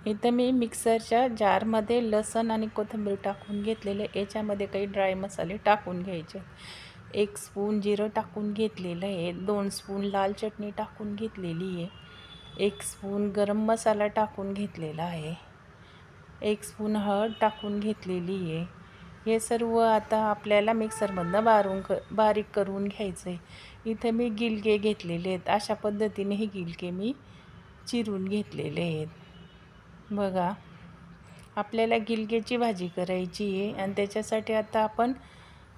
इथं मी मिक्सरच्या जारमध्ये लसूण आणि कोथिंबीर टाकून घेतलेले. याच्यामध्ये काही ड्राय मसाले टाकून घ्यायचे. 1 स्पून जिरं टाकून घेतलेलं आहे, 2 स्पून लाल चटणी टाकून घेतलेली आहे, 1 स्पून गरम मसाला टाकून घेतलेला आहे, 1 स्पून हळद टाकून घेतलेली आहे. हे सर्व आता आपल्याला मिक्सरमधनं बारीक करून घ्यायचं आहे. इथं मी गिलके घेतलेले आहेत. अशा पद्धतीने हे गिलके मी चिरून घेतलेले आहेत. बघा, आपल्याला गिलक्याची भाजी करायची आहे आणि त्याच्यासाठी आता आपण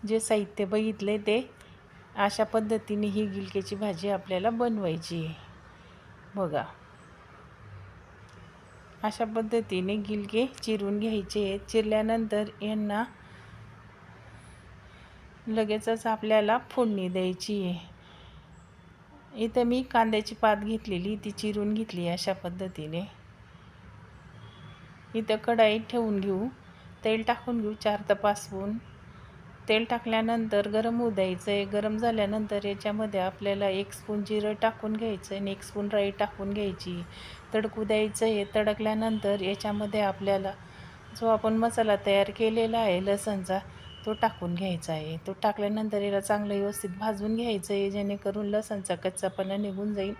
जे साहित्य बघितले ते अशा पद्धतीने ही गिलक्याची भाजी आपल्याला बनवायची आहे. बघा, अशा पद्धतीने गिलके चिरून घ्यायचे आहेत. चिरल्यानंतर यांना लगेचच आपल्याला फोडणी द्यायची आहे. इथं मी कांद्याची पात घेतलेली, ती चिरून घेतली अशा पद्धतीने. इथं कढाई ठेवून घेऊ, तेल टाकून घेऊ 4 ते 5 स्पून. तेल टाकल्यानंतर गरम होऊ द्यायचं आहे. गरम झाल्यानंतर याच्यामध्ये आपल्याला 1 स्पून जिरं टाकून घ्यायचं आणि 1 स्पून राई टाकून घ्यायची. तडकू द्यायचं आहे. तडकल्यानंतर याच्यामध्ये आपल्याला जो आपण मसाला तयार केलेला आहे लसणचा, तो टाकून घ्यायचा आहे. तो टाकल्यानंतर याला चांगलं व्यवस्थित भाजून घ्यायचं आहे, जेणेकरून लसणचा कच्चापणा निघून जाईल.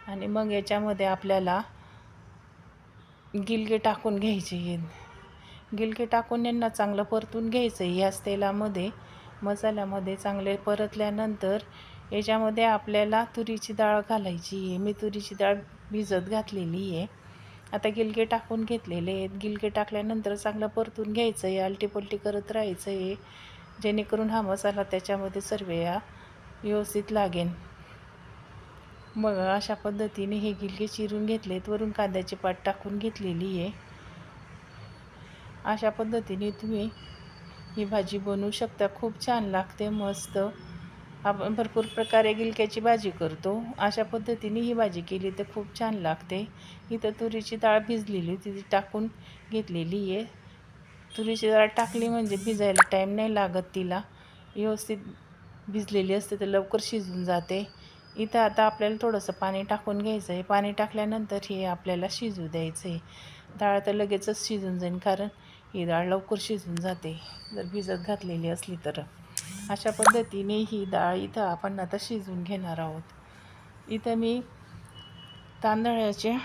आणि मग याच्यामध्ये आपल्याला गिलके टाकून घ्यायचे आहेत. गिलके टाकून यांना चांगलं परतून घ्यायचं आहे. याच तेलामध्ये मसाल्यामध्ये चांगले परतल्यानंतर याच्यामध्ये आपल्याला तुरीची डाळ घालायची आहे. मी तुरीची डाळ भिजत घातलेली आहे. आता गिलके टाकून घेतलेले आहेत. गिलके टाकल्यानंतर चांगलं परतून घ्यायचं आहे, आलटीपलटी करत राहायचं आहे, जेणेकरून हा मसाला त्याच्यामध्ये सर्व व्यवस्थित लागेल. मग अशा पद्धतीने हे गिलके चिरून घेतलेत. वरून कांद्याची पात टाकून घेतलेली आहे. अशा पद्धतीने तुम्ही ही भाजी बनवू शकता. खूप छान लागते, मस्त. आपण भरपूर प्रकारे गिलक्याची भाजी करतो. अशा पद्धतीने ही भाजी केली तर खूप छान लागते. इथं तुरीची डाळ भिजलेली होती, ती टाकून घेतलेली आहे. तुरीची डाळ टाकली म्हणजे भिजायला टाईम नाही लागत, तिला व्यवस्थित भिजलेली असते तर लवकर शिजून जाते. इथं आता आपल्याला थोडंसं पाणी टाकून घ्यायचं आहे. पाणी टाकल्यानंतर हे आपल्याला शिजू द्यायचं आहे. डाळ तर लगेचच शिजून जाईल, कारण ही डाळ लवकर शिजून जाते जर भिजत घातलेली असली तर. अशा पद्धतीने ही डाळ इथं आपण आता शिजवून घेणार आहोत. इथं मी तांदळाच्या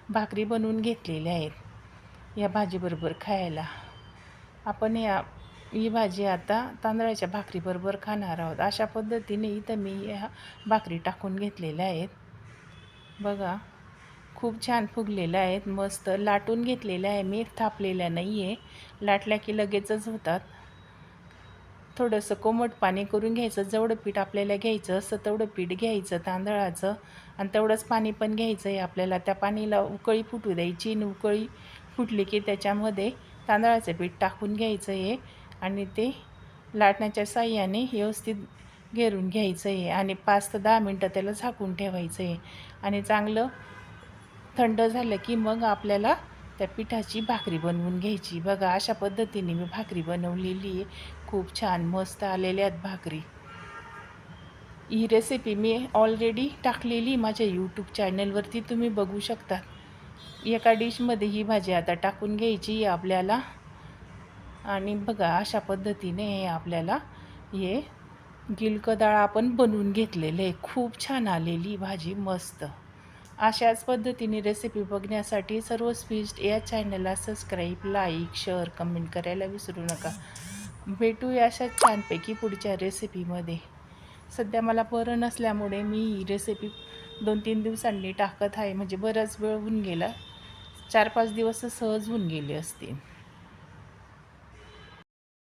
भाकरी बनवून घेतलेल्या आहेत या भाजीबरोबर खायला. आपण ही भाजी आता तांदळाच्या भाकरीबरोबर खाणार आहोत. अशा पद्धतीने इथं मी ह्या भाकरी टाकून घेतलेल्या आहेत. बघा, खूप छान फुगलेल्या आहेत, मस्त लाटून घेतलेल्या आहे मी, थापलेल्या नाही आहे. लाटल्या की लगेचच होतात. थोडंसं कोमट पाणी करून घ्यायचं. जेवढं पीठ आपल्याला घ्यायचं असतं तेवढं पीठ घ्यायचं तांदळाचं, आणि तेवढंच पाणी पण घ्यायचं आहे आपल्याला. त्या पाणीला उकळी फुटू द्यायची, आणि उकळी फुटली की त्याच्यामध्ये तांदळाचं पीठ टाकून घ्यायचं आहे आणि ते लाटण्याच्या साहाय्याने व्यवस्थित घेरून घ्यायचं आहे आणि 5 ते 10 मिनटं त्याला झाकून ठेवायचं आहे. आणि चांगलं थंड झालं की मग आपल्याला त्या पिठाची भाकरी बनवून घ्यायची. बघा, अशा पद्धतीने मी भाकरी बनवलेली आहे. खूप छान मस्त आलेल्या आहेत भाकरी. ही रेसिपी मी ऑलरेडी टाकलेली माझ्या यूट्यूब चॅनलवरती, तुम्ही बघू शकता. एका डिशमध्ये ही भाजी आता टाकून घ्यायची आपल्याला. आणि बघा, अशा पद्धतीने आपल्याला हे गिलकं डाळ आपण बनवून घेतलेले आहे. खूप छान आलेली भाजी, मस्त. अशाच पद्धतीने रेसिपी बघण्यासाठी सर्व स्पीड या चॅनलला सबस्क्राईब, लाईक, शेअर, कमेंट करायला विसरू नका. भेटूया अशा छानपैकी पुढच्या रेसिपीमध्ये. सध्या मला बरं नसल्यामुळे मी ही रेसिपी 2-3 दिवसांनी टाकत आहे, म्हणजे बराच वेळ होऊन गेला. 4-5 दिवस सहज होऊन गेले असतील.